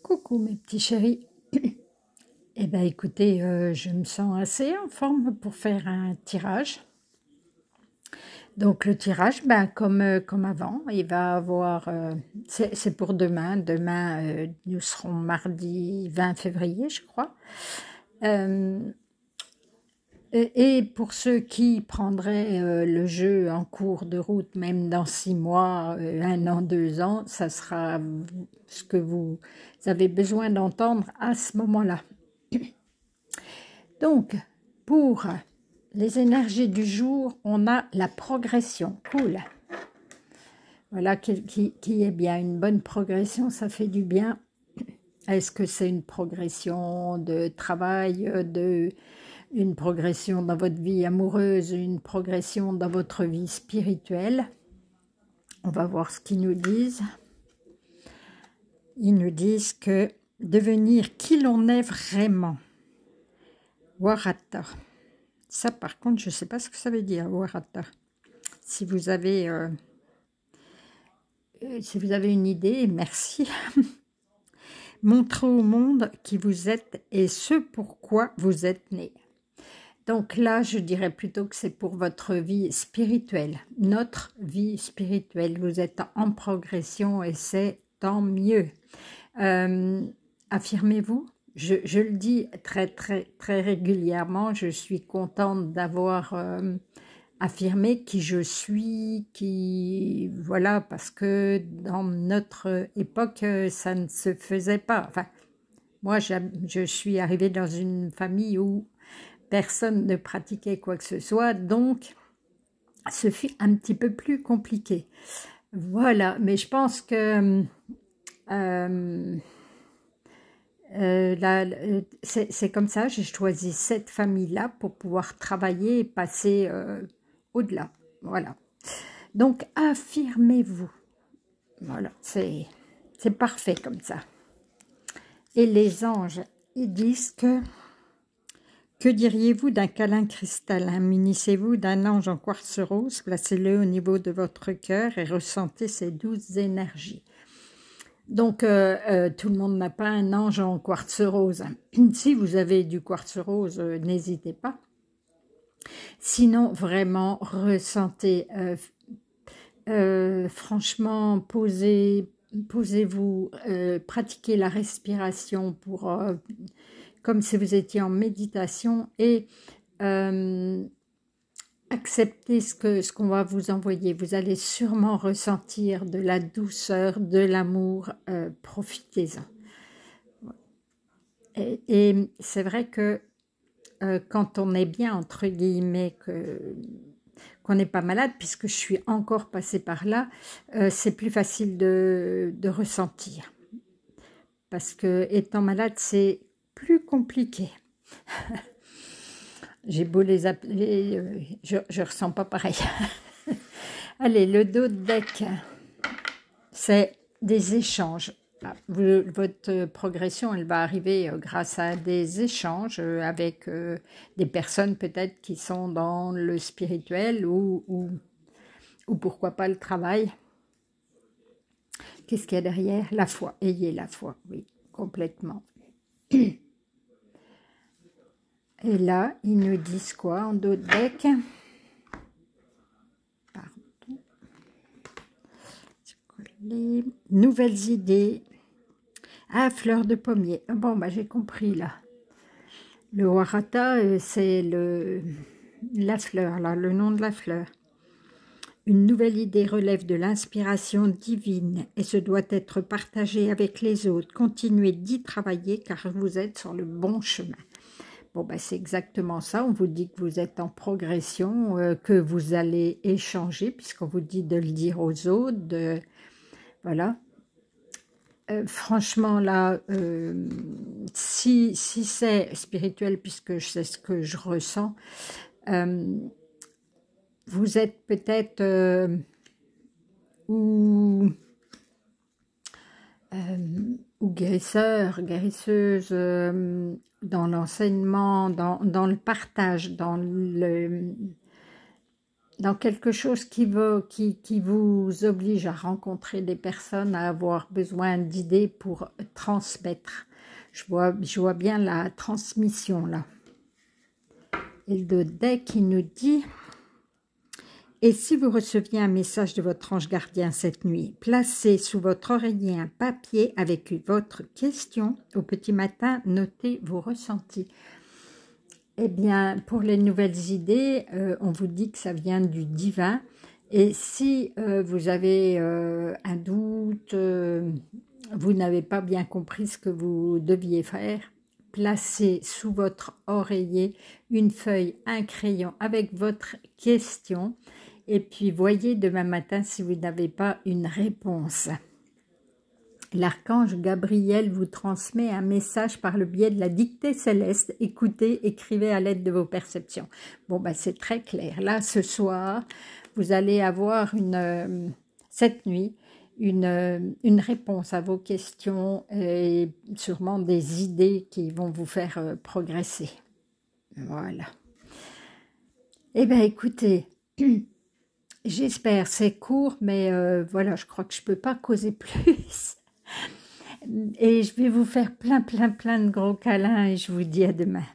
Coucou mes petits chéris. Eh bien écoutez, je me sens assez en forme pour faire un tirage. Donc le tirage, comme avant, il va avoir, c'est pour demain. Demain, nous serons mardi 20 février, je crois. Euh, et pour ceux qui prendraient le jeu en cours de route, même dans 6 mois, 1 an, 2 ans, ça sera ce que vous avez besoin d'entendre à ce moment-là. Donc, pour les énergies du jour, on a la progression. Cool. Voilà, qui est bien. Une bonne progression, ça fait du bien. Est-ce que c'est une progression de travail, une progression dans votre vie amoureuse, une progression dans votre vie spirituelle? On va voir ce qu'ils nous disent. Ils nous disent que devenir qui l'on est vraiment. Warata. Ça, par contre, je ne sais pas ce que ça veut dire, Warata. Si vous avez une idée, merci. Montrez au monde qui vous êtes et ce pourquoi vous êtes né. Donc là, je dirais plutôt que c'est pour votre vie spirituelle, notre vie spirituelle. Vous êtes en progression et c'est tant mieux. Affirmez-vous. Je le dis très régulièrement, je suis contente d'avoir affirmé qui je suis, voilà, parce que dans notre époque, ça ne se faisait pas. Enfin, moi, je suis arrivée dans une famille où personne ne pratiquait quoi que ce soit, donc ce fut un petit peu plus compliqué. Voilà, mais je pense que c'est comme ça, j'ai choisi cette famille-là pour pouvoir travailler et passer au-delà. Voilà. Donc, affirmez-vous. Voilà, c'est parfait comme ça. Et les anges, ils disent que diriez-vous d'un câlin cristallin? Munissez-vous d'un ange en quartz rose, placez-le au niveau de votre cœur et ressentez ces douces énergies. Donc, tout le monde n'a pas un ange en quartz rose. Si vous avez du quartz rose, n'hésitez pas. Sinon, vraiment, ressentez, franchement, posez-vous, pratiquez la respiration pour, comme si vous étiez en méditation et acceptez ce qu'on va vous envoyer. Vous allez sûrement ressentir de la douceur, de l'amour, profitez-en. Et c'est vrai que quand on est bien, entre guillemets, qu'on n'est pas malade, puisque je suis encore passée par là, c'est plus facile de ressentir. Parce que étant malade, c'est plus compliqué. J'ai beau les appeler, je ressens pas pareil. Allez, le dos de deck, c'est des échanges. Votre progression, elle va arriver grâce à des échanges avec des personnes peut-être qui sont dans le spirituel ou pourquoi pas le travail. Qu'est-ce qu'il y a derrière? La foi. Ayez la foi, oui, complètement. Et là, ils nous disent quoi en dos de deck? Pardon. Les nouvelles idées. Ah, fleur de pommier. Bon, bah j'ai compris là. Le Warata, c'est la fleur, là, le nom de la fleur. Une nouvelle idée relève de l'inspiration divine et se doit être partagée avec les autres. Continuez d'y travailler car vous êtes sur le bon chemin. Bon, ben c'est exactement ça. On vous dit que vous êtes en progression, que vous allez échanger, puisqu'on vous dit de le dire aux autres. Voilà. Franchement, là, si c'est spirituel, puisque c'est ce que je ressens, vous êtes peut-être ou guérisseur, guérisseuse, dans l'enseignement, dans le partage, dans dans quelque chose qui vous oblige à rencontrer des personnes, à avoir besoin d'idées pour transmettre. Je vois bien la transmission là. Et le deck qui nous dit: et si vous receviez un message de votre ange gardien cette nuit, placez sous votre oreiller un papier avec votre question. Au petit matin, notez vos ressentis. Eh bien, pour les nouvelles idées, on vous dit que ça vient du divin. Et si vous avez un doute, vous n'avez pas bien compris ce que vous deviez faire, placez sous votre oreiller une feuille, un crayon avec votre question. Et puis, voyez demain matin si vous n'avez pas une réponse. L'archange Gabriel vous transmet un message par le biais de la dictée céleste. Écoutez, écrivez à l'aide de vos perceptions. Bon, ben, c'est très clair. Là, ce soir, vous allez avoir cette nuit une réponse à vos questions et sûrement des idées qui vont vous faire progresser. Voilà. Eh bien, écoutez, j'espère, c'est court, mais voilà, je crois que je ne peux pas causer plus. Et je vais vous faire plein de gros câlins et je vous dis à demain.